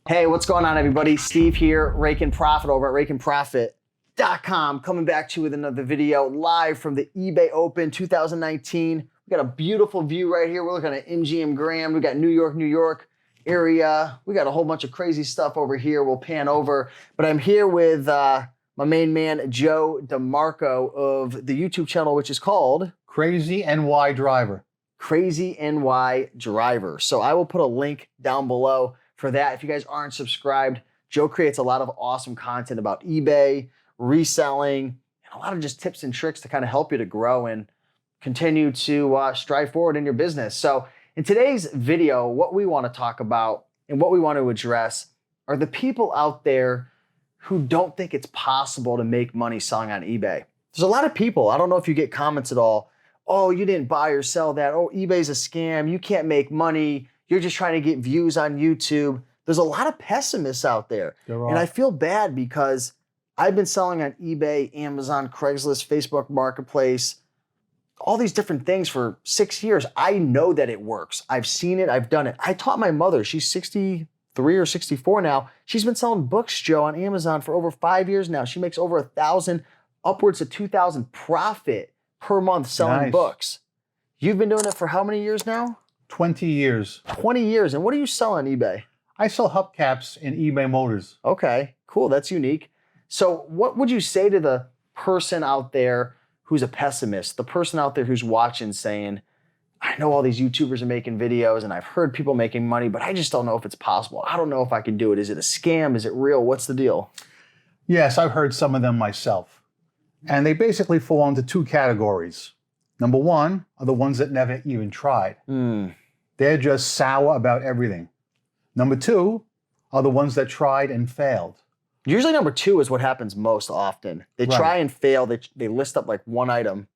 Hey, what's going on, everybody? Steve here, Raiken Profit over at RaikenProfit.com, coming back to you with another video live from the eBay Open 2019. We got a beautiful view right here. We're looking at MGM Grand. We got New York area. We got a whole bunch of crazy stuff over here. We'll pan over, but I'm here with my main man, Joe Demarco of the YouTube channel, which is called Crazy NY Driver. Crazy NY Driver. So I will put a link down below for that. If you guys aren't subscribed, Joe creates a lot of awesome content about eBay, reselling, and a lot of just tips and tricks to kind of help you to grow and continue to strive forward in your business. So in today's video, what we want to talk about and what we want to address are the people out there who don't think it's possible to make money selling on eBay. There's a lot of people, I don't know if you get comments at all, oh, you didn't buy or sell that, oh, eBay's a scam, you can't make money, you're just trying to get views on YouTube. There's a lot of pessimists out there. And I feel bad because I've been selling on eBay, Amazon, Craigslist, Facebook Marketplace, all these different things for 6 years. I know that it works. I've seen it, I've done it. I taught my mother, she's 63 or 64 now. She's been selling books, Joe, on Amazon for over 5 years now. She makes over 1,000, upwards of 2,000 profit per month selling books. You've been doing it for how many years now? 20 years. 20 years. And what do you sell on eBay? I sell hubcaps in eBay Motors. Okay, cool. That's unique. So what would you say to the person out there who's a pessimist, the person out there who's watching saying, I know all these YouTubers are making videos and I've heard people making money, but I just don't know if it's possible. I don't know if I can do it. Is it a scam? Is it real? What's the deal? Yes, I've heard some of them myself. And they basically fall into two categories. Number one are the ones that never even tried. They're just sour about everything. Number two are the ones that tried and failed. Usually number two is what happens most often. They try and fail. They list up like one item.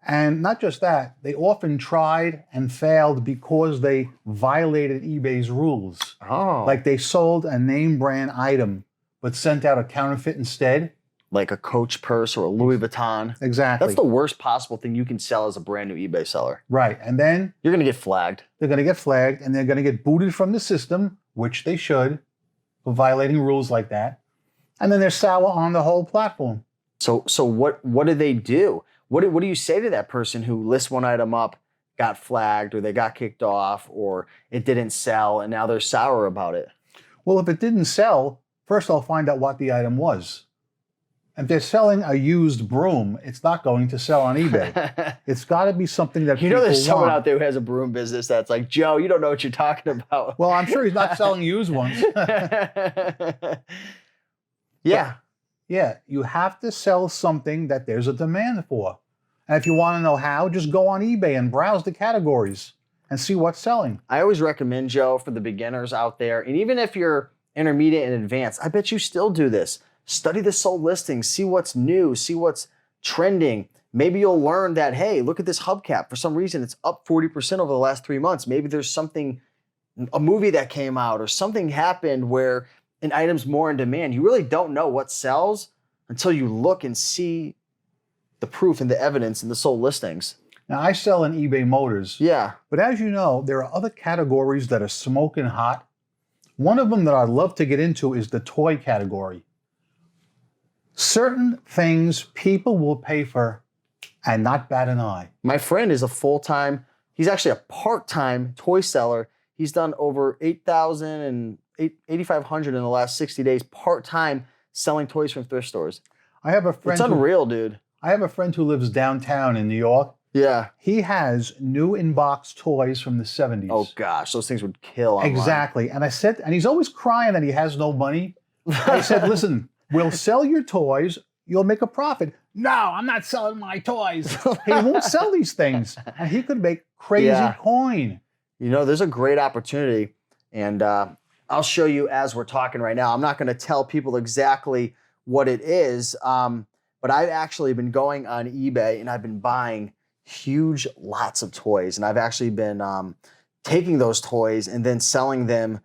And not just that, they often tried and failed because they violated eBay's rules. Oh. Like they sold a name brand item, but sent out a counterfeit instead. Like a Coach purse or a Louis Vuitton. Exactly. That's the worst possible thing you can sell as a brand new eBay seller. Right. And then you're going to get flagged. They're going to get flagged and they're going to get booted from the system, which they should, for violating rules like that. And then they're sour on the whole platform. So what do they do? What do you say to that person who lists one item up, got flagged, or they got kicked off, or it didn't sell, and now they're sour about it? Well, if it didn't sell, first I'll find out what the item was. If they're selling a used broom, it's not going to sell on eBay. It's got to be something that people want. There's someone out there who has a broom business that's like, Joe, you don't know what you're talking about. Well, I'm sure he's not selling used ones. Yeah. Yeah, you have to sell something that there's a demand for. And if you want to know how, just go on eBay and browse the categories and see what's selling. I always recommend, Joe, for the beginners out there, and even if you're intermediate and advanced, I bet you still do this. Study the sold listings, see what's new, see what's trending. Maybe you'll learn that, hey, look at this hubcap. For some reason, it's up 40% over the last 3 months. Maybe there's something, a movie that came out or something happened where an item's more in demand. You really don't know what sells until you look and see the proof and the evidence in the sold listings. Now, I sell in eBay Motors. Yeah. But as you know, there are other categories that are smoking hot. One of them that I'd love to get into is the toy category. Certain things people will pay for and not bat an eye. My friend is a full-time, he's actually a part-time toy seller. He's done over 8,000 and 8,500 in the last 60 days, part-time selling toys from thrift stores. I have a friend. It's unreal, dude. I have a friend who lives downtown in New York. Yeah. He has new in-box toys from the 70s. Oh gosh, those things would kill online. Exactly. And I said, and he's always crying that he has no money. I said, listen, we'll sell your toys, you'll make a profit. No, I'm not selling my toys. He won't sell these things. And he could make crazy coin. You know, there's a great opportunity. And I'll show you as we're talking right now. I'm not going to tell people exactly what it is, but I've actually been going on eBay and I've been buying huge lots of toys. And I've actually been taking those toys and then selling them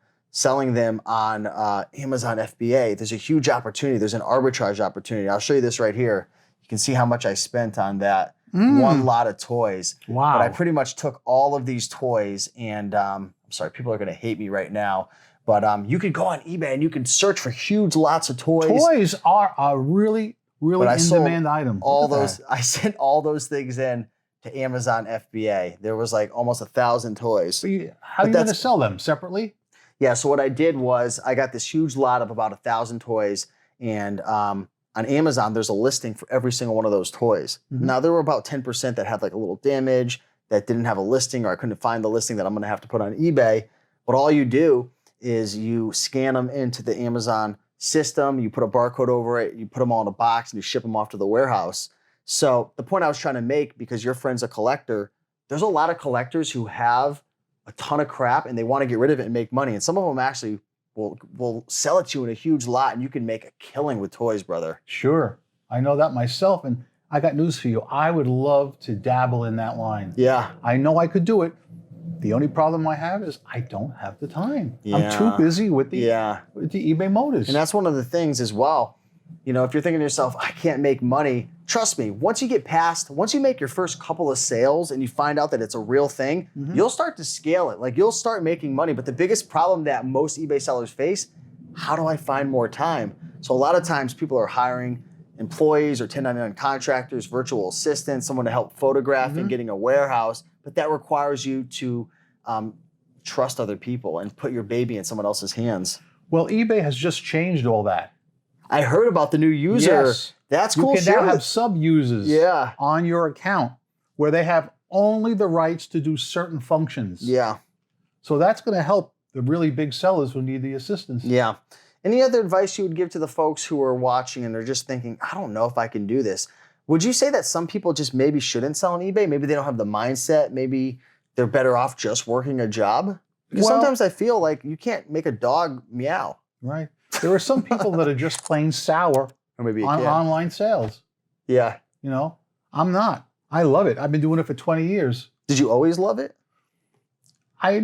on Amazon FBA. There's a huge opportunity. There's an arbitrage opportunity. I'll show you this right here. You can see how much I spent on that one lot of toys. Wow. But I pretty much took all of these toys and I'm sorry, people are going to hate me right now, but you could go on eBay and you can search for huge lots of toys. Toys are a really, really in-demand item. I sent all those things in to Amazon FBA. There was like almost 1,000 toys. How are you going to sell them separately? Yeah, so what I did was I got this huge lot of about 1,000 toys, and on Amazon, there's a listing for every single one of those toys. Mm-hmm. Now, there were about 10% that had like a little damage, that didn't have a listing, or I couldn't find the listing that I'm gonna have to put on eBay. But all you do is you scan them into the Amazon system, you put a barcode over it, you put them all in a box, and you ship them off to the warehouse. So the point I was trying to make, because your friend's a collector, there's a lot of collectors who have a ton of crap and they want to get rid of it and make money. And some of them actually will sell it to you in a huge lot, and you can make a killing with toys, brother. Sure. I know that myself, and I got news for you. I would love to dabble in that line. Yeah. I know I could do it. The only problem I have is I don't have the time. Yeah. I'm too busy with the eBay motors. And that's one of the things as well. You know, if you're thinking to yourself, I can't make money, trust me, once you make your first couple of sales and you find out that it's a real thing, you'll start to scale it. Like, you'll start making money. But the biggest problem that most eBay sellers face, how do I find more time? So a lot of times people are hiring employees or 1099 contractors, virtual assistants, someone to help photograph and getting a warehouse. But that requires you to trust other people and put your baby in someone else's hands. Well, eBay has just changed all that. I heard about the new user. Yes. That's cool. You can now have sub-users on your account where they have only the rights to do certain functions. Yeah. So that's going to help the really big sellers who need the assistance. Yeah. Any other advice you would give to the folks who are watching and they're just thinking, I don't know if I can do this? Would you say that some people just maybe shouldn't sell on eBay? Maybe they don't have the mindset. Maybe they're better off just working a job? Because sometimes I feel like you can't make a dog meow. Right. There are some people that are just plain sour or maybe on online sales. Yeah. You know, I'm not. I love it. I've been doing it for 20 years. Did you always love it? I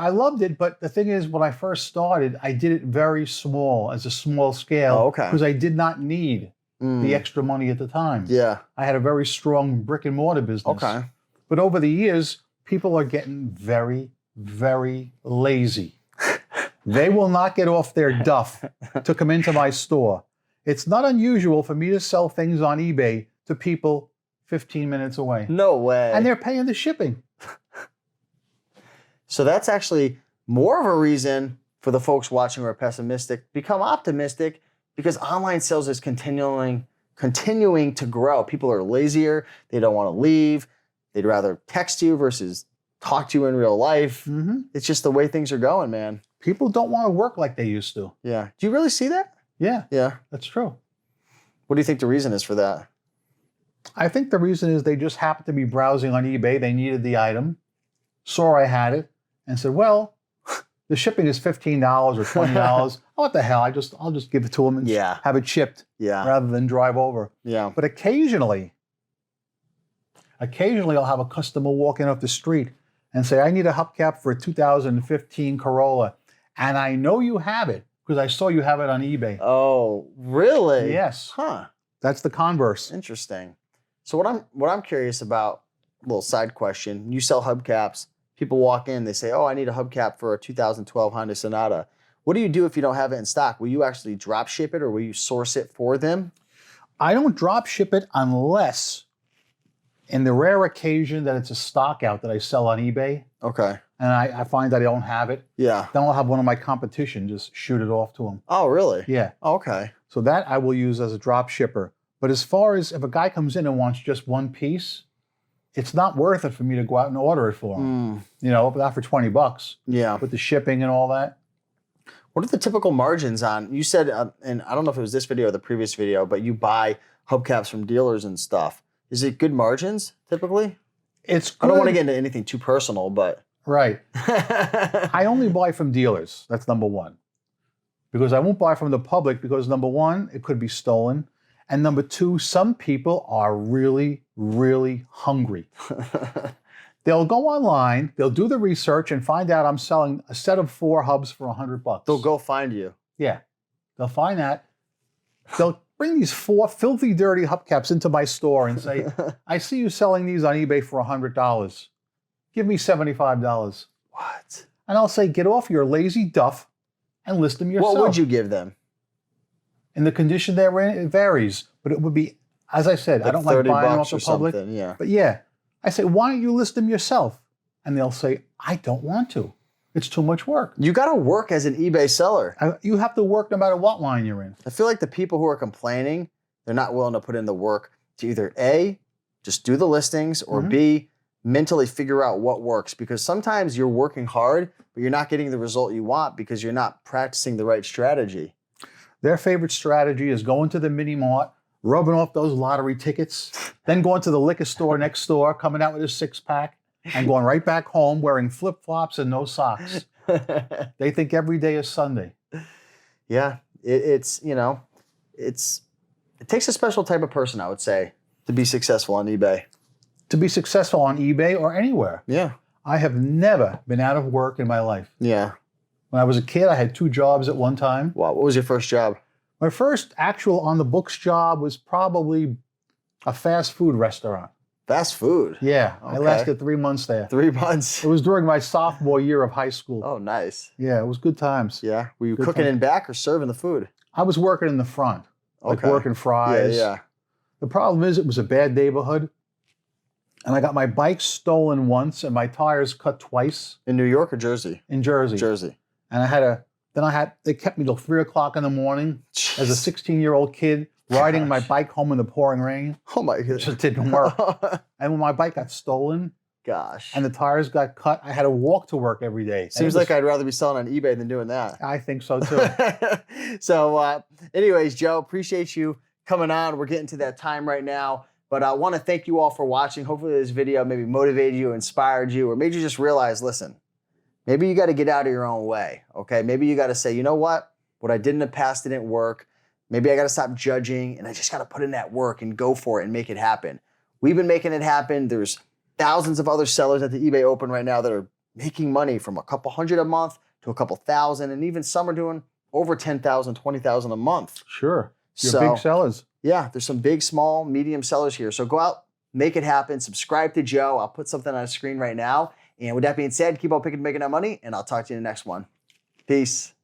loved it. But the thing is, when I first started, I did it very small, as a small scale. Oh, okay. Because I did not need the extra money at the time. Yeah. I had a very strong brick and mortar business. Okay. But over the years, people are getting very, very lazy. They will not get off their duff to come into my store. It's not unusual for me to sell things on eBay to people 15 minutes away. No way. And they're paying the shipping. So that's actually more of a reason for the folks watching who are pessimistic, become optimistic, because online sales is continuing to grow. People are lazier. They don't want to leave. They'd rather text you versus talk to you in real life. It's just the way things are going, man. People don't want to work like they used to. Yeah. Do you really see that? Yeah. Yeah. That's true. What do you think the reason is for that? I think the reason is they just happened to be browsing on eBay. They needed the item, saw I had it, and said, well, the shipping is $15 or $20. Oh, what the hell? I'll just give it to them and have it shipped rather than drive over. Yeah. But occasionally I'll have a customer walk in off the street and say, I need a hubcap for a 2015 Corolla. And I know you have it because I saw you have it on eBay. Oh, really? Yes. Huh. That's the converse. Interesting. So what I'm curious about, a little side question. You sell hubcaps. People walk in, they say, oh, I need a hubcap for a 2012 Honda Sonata. What do you do if you don't have it in stock? Will you actually drop ship it or will you source it for them? I don't drop ship it unless, in the rare occasion that it's a stock out that I sell on eBay. Okay. And I find that I don't have it. Yeah. Then I'll have one of my competition just shoot it off to them. Oh, really? Yeah. Okay. So that I will use as a drop shipper. But as far as if a guy comes in and wants just one piece, it's not worth it for me to go out and order it for him. You know, not for $20. Yeah. With the shipping and all that. What are the typical margins on, you said, and I don't know if it was this video or the previous video, but you buy hubcaps from dealers and stuff. Is it good margins typically? It's good. I don't want to get into anything too personal, but. Right. I only buy from dealers. That's number one. Because I won't buy from the public because number one, it could be stolen. And number two, some people are really, really hungry. They'll go online, they'll do the research and find out I'm selling a set of 4 hubs for $100. They'll go find you. Yeah. They'll find that. They'll bring these 4 filthy, dirty hubcaps into my store and say, I see you selling these on eBay for $100. Give me $75. What? And I'll say, get off your lazy duff and list them yourself. What would you give them? In the condition they're in, it varies. But it would be, as I said, I don't like buying off the public. Yeah. But yeah, I say, why don't you list them yourself? And they'll say, I don't want to. It's too much work. You got to work as an eBay seller. You have to work no matter what line you're in. I feel like the people who are complaining, they're not willing to put in the work to either A, just do the listings, or B, mentally figure out what works. Because sometimes you're working hard, but you're not getting the result you want because you're not practicing the right strategy. Their favorite strategy is going to the mini mart, rubbing off those lottery tickets, then going to the liquor store next door, coming out with a 6-pack, and going right back home wearing flip-flops and no socks. They think every day is Sunday. Yeah, it takes a special type of person, I would say, to be successful on eBay. To be successful on eBay or anywhere. Yeah. I have never been out of work in my life. Yeah. When I was a kid, I had 2 jobs at one time. Wow. What was your first job? My first actual on-the-books job was probably a fast food restaurant. Fast food? Yeah. Okay. I lasted 3 months there. 3 months? It was during my sophomore year of high school. Oh, nice. Yeah, it was good times. Yeah. Were you Good cooking time. in back or serving the food? I was working in the front, like Okay. working fries. Yeah. The problem is it was a bad neighborhood, and I got my bike stolen once and my tires cut twice. In New York or Jersey? In Jersey. Jersey. And they kept me till 3 o'clock in the morning as a 16-year-old kid riding my bike home in the pouring rain. Oh my It goodness. just didn't work. And when my bike got stolen Gosh. and the tires got cut, I had to walk to work every day. Seems like I'd rather be selling on eBay than doing that. I think so too. So anyways, Joe, appreciate you coming on. We're getting to that time right now. But I want to thank you all for watching. Hopefully this video maybe motivated you, inspired you, or made you just realize, listen, maybe you got to get out of your own way, okay? Maybe you got to say, you know what I did in the past didn't work. Maybe I got to stop judging, and I just got to put in that work and go for it and make it happen. We've been making it happen. There's thousands of other sellers at the eBay Open right now that are making money from a couple hundred a month to a couple thousand, and even some are doing over 10,000, 20,000 a month. Sure. You're So, big sellers. yeah, there's some big, small, medium sellers here. So go out, make it happen, subscribe to Joe. I'll put something on the screen right now. And with that being said, keep on picking and making that money, and I'll talk to you in the next one. Peace.